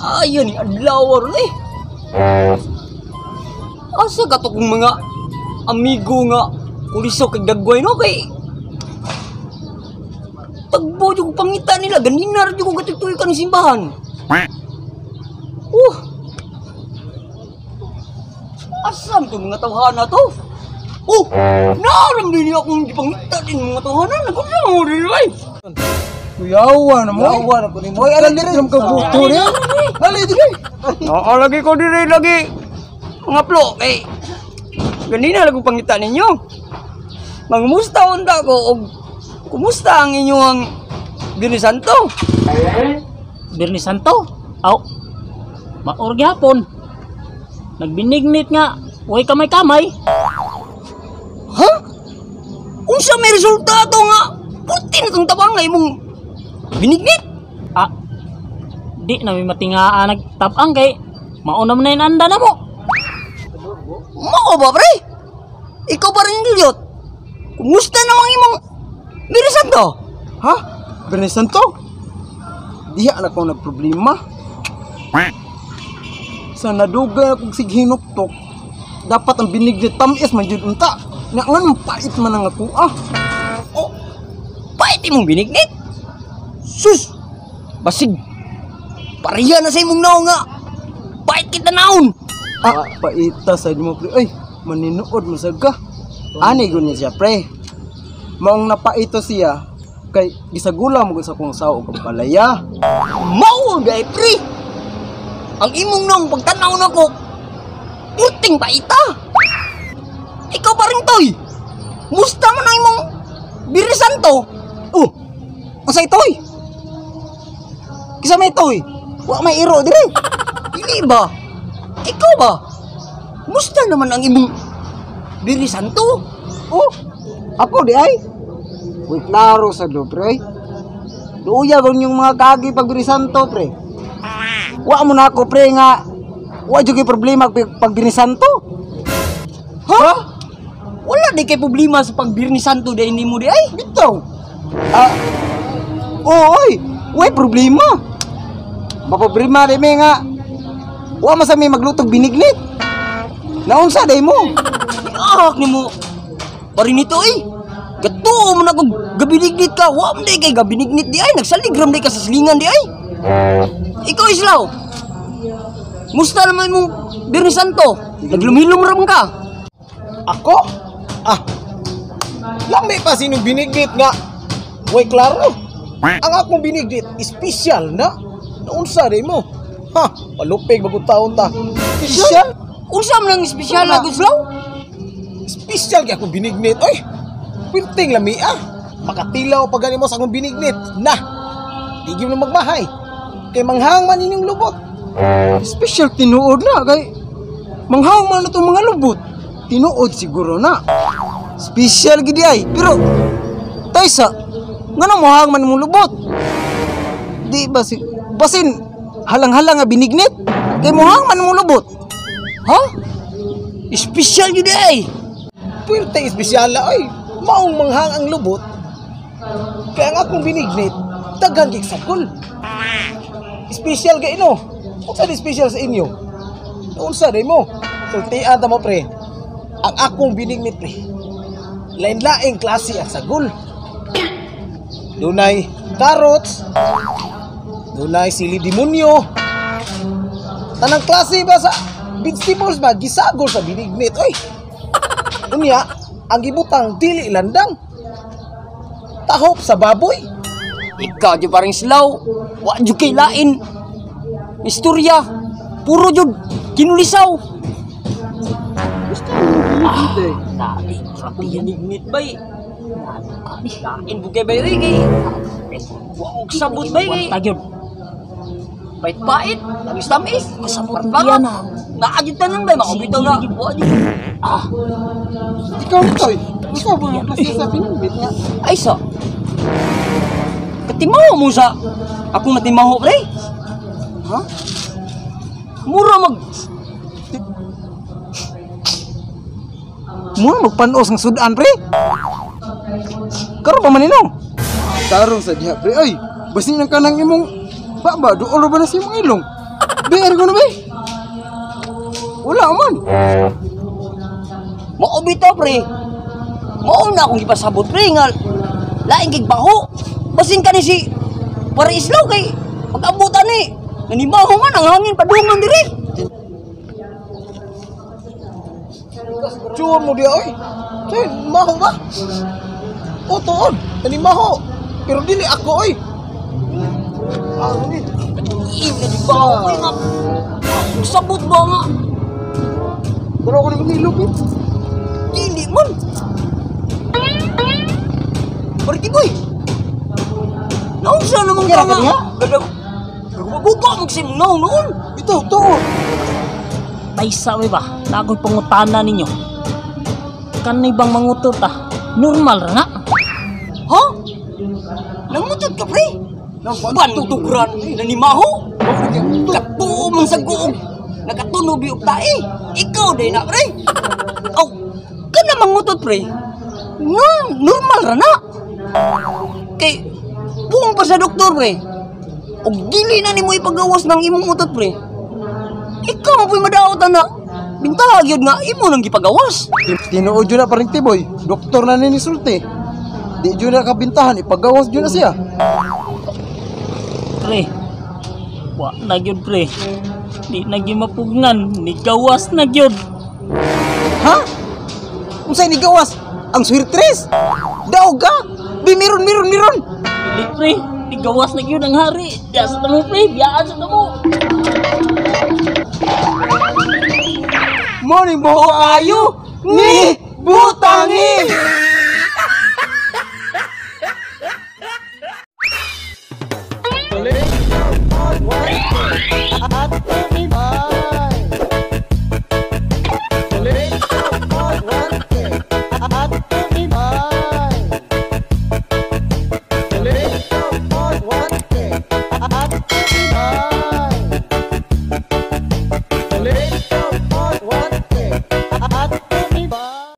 Ayan ni adlaw ron eh. Asa ka to kung mga amigo nga kuliso kay dagway no kay tagbo yung pangita nila ganina rin yung gatutuloy ka ng simbahan. Asam to mga tawhana to? Naramdaman niya akong pangita din mga tawhana. Nagkakasama mo rin ay. Kuyawa na mo. Yawa na ko ni mo. Alam din ka buto niya. Hali diri. Oo, lagi ko diri lagi. Mga plo kay ganina lang pangita ninyo. Mangumusta unta ko og kumusta ang inyong Birni Santo? Birni Santo? Aw. Maor gyapon. Nagbinignit nga, way kamay-kamay. Ha? Unsa may resultado nga? Puti na itong tabang nga imong binignit? Ah, di na may matingaan nagtabang kay mauna mo na yung anda na mo. Mao ba, pre? Ikaw pa rin Liliot? Kumusta namang imong Birni Santo? Ha? Birni Santo? Diha na ko nagproblema. Sa nadugay akong sighinuktok, dapat ang binignit tamis man jud unta. Nga nga pait man ang ako Oh, pait imong binignit? Sus! Basig! Pariya na sa imong naong nga! Pait kita naon! Paita sa mo pre. Ay, maninood mo ka. Ani gud niya siya pre. Maong napaito siya kay gisagula mo sa kung sao og palaya. Mao gay pre! Ang imong naong pagtanaw na ko, puting paita! Ikaw pa rin toy! Musta man ang imong Birni Santo? Oh, asa itoy? Kisa may itoy? Wa may iro dire. Dili ba? Ikaw ba? Musta naman ang imong Birni Santo? Oh, ako di ay. Uy, klaro sa do, pre. Duya gong yung mga kagi pag Birni Santo, pre. Wa mo na ako, pre, nga. Wa jud kay problema pag Birni Santo. Ha? Wala di kay problema sa pag Birni Santo dahil hindi mo di ay? Bitaw. Oy, way problema. Maproblema di may nga. Wa man sa may maglutog binignit. Naunsa day mo? Ahak ni mo. Pari nito eh. Gato mo na kung gabinignit ka. Wa mo di kay gabinignit di ay. Nagsaligram di ka sa silingan di ay. Ikaw Islaw. Musta naman mong Birni Santo? Naglumilom ram ka. Ako? Lamay pa sino binignit nga. Way klaro. Ang akong binignit, special na. Naunsa day mo? Ha, palupig bagong taon ta. Special? Unsa man ang espesyal na Islaw? Special kaya akong binignit. Oy, pinting lami Makatilaw pag gani mo sa akong binignit. Nah, tigil na magmahay. Kay manghang man inyong lubot. Special tinuod na kay manghang man na itong mga lubot. Tinuod siguro na. Special gidi ay. Pero Taysa, nga nang mohang man mong lubot. Di ba si basin halang-halang nga binignit. Kay mohang man mong lubot. Ha? Espesyal yun ay. Puwerte espesyal ay. Maong manghang ang lubot. Kaya nga akong binignit, daghan kay sakol. Special kay ino. Unsa di special sa inyo? Unsa day mo? Sultian ta mo pre. Ang akong binignit pre. Lain-laing klase ang sagol. Dunay carrots. Dunay sili demonyo. Tanang klase ba sa vegetables ba gisagol sa binignit oy. Unya, ang gibutang dili landang. Tahop sa baboy. Ikaw di paring Islaw. Wa jud kay lain. Istorya. Puro jud kinulisaw. Dali, grabe yan ignit bay. Lain bugay bay kay. Wa og sabot bay kay. Tagyod. Pait-pait, tamis-tamis. Kasabot Parang diyan na. naajud tanan bay makabitaw na. Wa di. Ikaw toy. Ikaw ba kasi sa binignit nga? Ay sa. Katimaho mo sa akong natimaho pre. Ha? Mura mag Mura magpanos ng sudan pre. Karo pa man ino. Tarong sa diha pre. Ay, basin ang kanang imong baba, dool ba na sa imong ilong? Di ko na ba? Wala man. Mao bitaw pre. Mao na akong ipasabot pre nga laing kig baho. Basin ka ni si para islaw kay pag-abutan ni. Nanimaho man ang hangin padungan diri. Chuon mo dia oy. Say, maho ba? O tuon, nanimaho. Pero dili ako oy. Ano ni? Ina di baho kay nga. Sabot ba nga? Pero ako na ilog eh. Dili man. Pergi boy. Naunsa naman ka nga? Gagmagupa magsim noon. Ito, tuon. Taysa we ba? Na ako'y pangutana ninyo. Kanay bang mangutot ah? Normal ra na. Ha? Nangutot ka pre? Bantugran nanimaho. Katuo man sa guog. Nakatunob yung tae. Ikaw din na pre. Aw, kana mangutot pre. Normal ra na. Kay buong pa sa doktor pre. Og dili na nimo ipagawas ng imong utot pre. Ikaw mo po'y madaotan na. Bintahag yun nga imo nang gipagawas. Tinuod yun na paring tiboy. Doktor na ninisulti. Di yun na kabintahan, ipagawas yun na siya. Pre. Wa na gyud pre. Di na gyud mapugnan, ni gawas na gyud. Ha? Kung sa'yo ni gawas, ang swirtres. Daog ka. Di miron. Di pre, di gawas na gyud ang hari. Diya sa tamo pre, biyaan sa tamo. Morning mo kayo ni Butangi. At